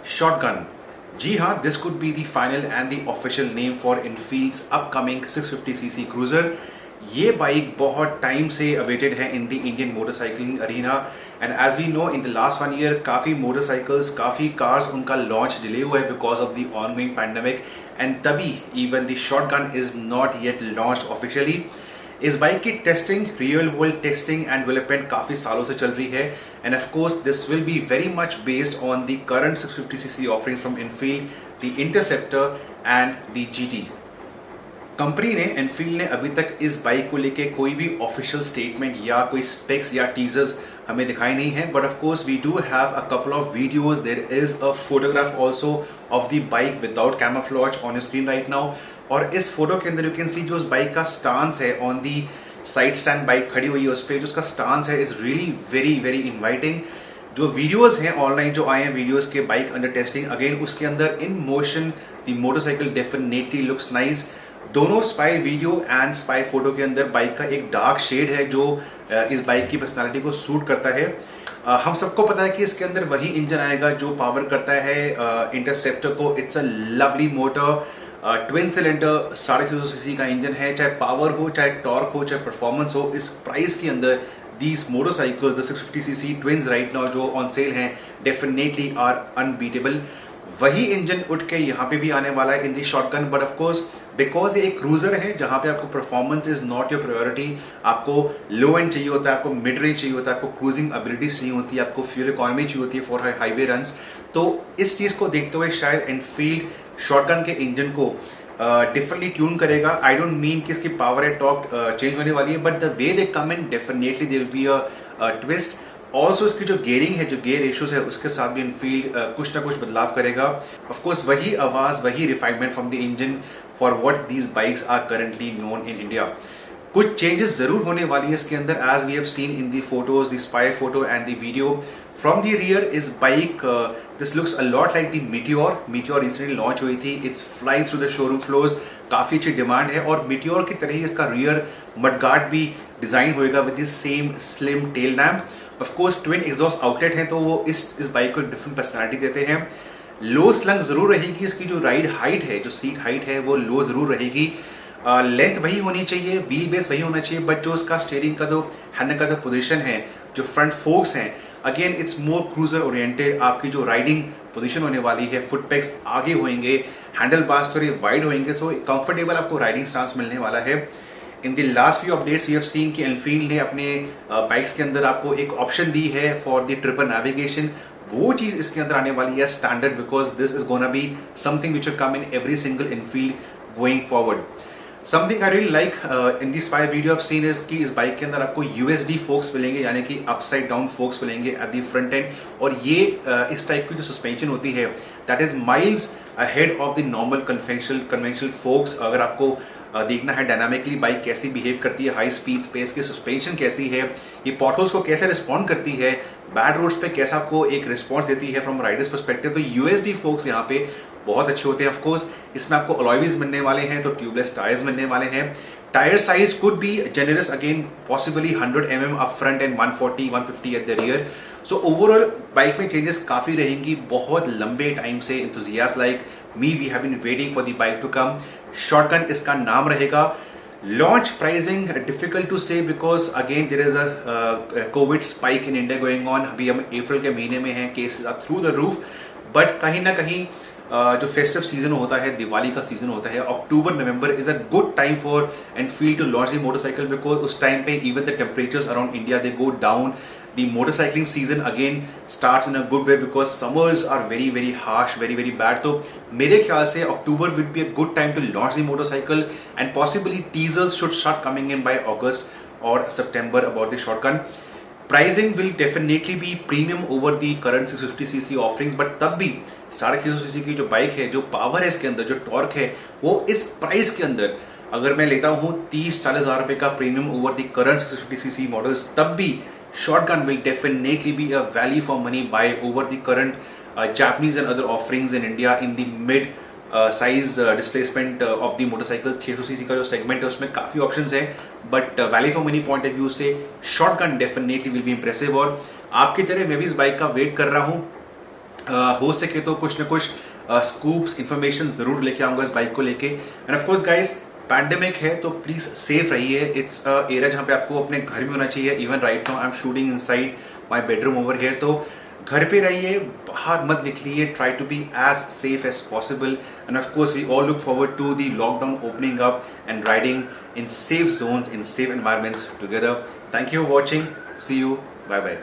Shotgun. जी हाँ, this could be the final and the official name for Enfield's upcoming 650cc cruiser. ये bike बहुत time से awaited है in the Indian motorcycling arena and as we know in the last 1 year काफ़ी motorcycles, काफ़ी cars उनका launch delay हुआ है because of the ongoing pandemic and तभी even the shotgun is not yet launched officially. इस bike की testing, real world testing and development काफ़ी सालों से चल रही है and of course this will be very much based on the current 650cc offerings from Enfield, the interceptor and the GT. Company ने, Enfield ने अभी तक इस बाइक को लेके कोई भी ऑफिशियल स्टेटमेंट या कोई स्पेक्स या टीजर्स हमें दिखाई नहीं है, but of course we do have a couple of videos. There is a photograph also of the bike without camouflage on your screen right now. और इस फोटो के अंदर यू कैन सी जो उस बाइक का स्टांस है on the side stand bike खड़ी हुई है उस पर जो उसका स्टांस है is really very very inviting. जो वीडियोस हैं ऑनलाइन जो आए हैं वीडियोस के बाइक अंडर टेस्टिंग, अगेन उसके अंदर in motion the motorcycle definitely looks nice. दोनों spy video and spy photo के अंदर बाइक का एक डार्क शेड है जो इस बाइक की पर्सनालिटी को सूट करता है। हम सबको पता है कि इसके अंदर वही इंजन आएगा जो पावर करता है इंटरसेप्टर को। It's a lovely motor, twin cylinder 650cc का इंजन है। चाहे पावर हो, चाहे टॉर्क हो, चाहे परफॉर्मेंस हो, इस प्राइस के अंदर these motorcycles the 650cc twins right now जो ऑन सेल हैं डेफिनेटली आर अनबीटेबल। वही इंजन उठ के यहाँ पे भी आने वाला है in the shotgun, but of course because ये एक क्रूजर है जहाँ पे आपको performance is not your priority, आपको लो एंड चाहिए होता है, आपको मिड रेंज चाहिए होता है, आपको क्रूजिंग एबिलिटीज चाहिए होती है, आपको फ्यूल इकोनॉमी चाहिए होती है फॉर हाईवे रन्स। तो इस चीज़ को देखते हुए शायद एनफील्ड शॉटगन के इंजन को डिफरेंटली ट्यून करेगा। आई डोंट मीन कि इसकी पावर एंड टॉर्क चेंज होने वाली है, but the way they come in definitely there will be a twist. Also इसकी जो गेयरिंग है, जो गेयर रेशियोज है, उसके साथ भी इनफील्ड कुछ ना कुछ बदलाव करेगा। ऑफकोर्स वही आवाज़, वही refinement from the engine for what these bikes are currently known in India. कुछ चेंजेस जरूर होने वाली है इसके अंदर as we have seen in the photos, the spy photo and the video. From the rear इस bike this looks a lot like the Meteor. Meteor recently launch हुई थी, it's flying through the showroom floors, काफ़ी अच्छी demand है और meteor की तरह ही इसका रियर मडगार्ड भी डिजाइन होएगा with this same slim tail lamp. Of course twin exhaust outlet हैं तो वो इस बाइक को डिफरेंट पर्सनालिटी देते हैं। लो स्लंग जरूर रहेगी, इसकी जो राइड हाइट है, जो सीट हाइट है वो लो जरूर रहेगी। लेंथ वही होनी चाहिए, व्हील बेस वही होना चाहिए, बट जो उसका स्टीयरिंग का जो हैंडल का जो पोजीशन है, जो फ्रंट फोक्स हैं, again it's more cruiser oriented. आपकी जो राइडिंग पोजीशन होने वाली है, फुट पैक्स आगे होंगे, हैंडल बार्स थोड़ी वाइड होंगे, सो कंफर्टेबल आपको राइडिंग स्टांस मिलने वाला है। In the last few updates we have seen कि एनफील्ड ने अपने बाइक्स के अंदर आपको एक ऑप्शन दी है फॉर द ट्रिपल नेविगेशन। वो चीज़ इसके अंदर आने वाली है standard, because this is gonna be something which will come in every single Enfield going forward. Something I really like in this spy video of seen is कि इस bike के अंदर आपको यूएसडी फोक्स मिलेंगे, यानी कि अपसाइड डाउन फोक्स मिलेंगे at the front end. और ये इस टाइप की जो सस्पेंशन होती है that is miles ahead of the normal conventional forks. अगर आपको देखना है डायनामिकली बाइक कैसी बिहेव करती है, हाई स्पीड स्पेस की सस्पेंशन कैसी है, ये पॉटहोल्स को कैसे रिस्पॉन्ड करती है, बैड रोड्स पे कैसा आपको एक रिस्पॉन्स देती है फ्रॉम राइडर्स पर्सपेक्टिव, तो यूएसडी फोक्स यहाँ पे बहुत अच्छे होते हैं। ऑफकोर्स इसमें आपको अलॉय व्हील्स मिलने वाले हैं, तो ट्यूबलेस टायर्स मिलने वाले हैं। Tyre size could be generous, again possibly 100 mm up front end 140-150 at the rear. So overall bike में चेंजेस काफ़ी रहेंगी। बहुत लंबे टाइम से enthusiast like me we have been waiting for the bike to come. Shotgun इसका नाम रहेगा। Launch pricing difficult to say because again there is a COVID spike in India going on. अभी हम अप्रैल के महीने में हैं, cases are through the roof, but कहीं ना कहीं जो फेस्टिव सीजन होता है, दिवाली का सीजन होता है, October November is a good time for Enfield to launch the motorcycle, because उस टाइम पे even the temperatures around India they go down. The motorcycling season again starts in a good way because summers are very very harsh, very very bad. तो मेरे ख्याल से October would be a good time to launch the motorcycle and possibly teasers should start coming in by August or September about the shotgun. Pricing will definitely be premium over the current 650cc offerings, but तब भी 650cc की जो bike है, जो power है इसके अंदर, जो टॉर्क है, वो इस प्राइस के अंदर अगर मैं लेता हूँ 30-40 हज़ार रुपये का premium over the current 650cc models, तब भी Shotgun will definitely be a value for money buy over the current Japanese and other offerings in India in the mid size displacement of the motorcycles। 600cc का जो segment है उसमें काफ़ी options हैं, but value for money point of view से Shotgun definitely will be impressive। और आपकी तरह मैं भी इस बाइक का वेट कर रहा हूँ। हो सके तो कुछ ना कुछ स्कूप्स इन्फॉर्मेशन ज़रूर लेके आऊँगा इस बाइक को लेके। And of course guys, pandemic है तो प्लीज़ सेफ रहिए। इट्स एरिया जहाँ पे आपको अपने घर में होना चाहिए। Even right now I am shooting inside my bedroom over here, तो घर पे रहिए, बाहर मत निकलिए। Try to be as safe as possible and of course we all look forward to the lockdown opening up and riding in safe zones, in safe environments together. Thank you for watching. See you. Bye bye.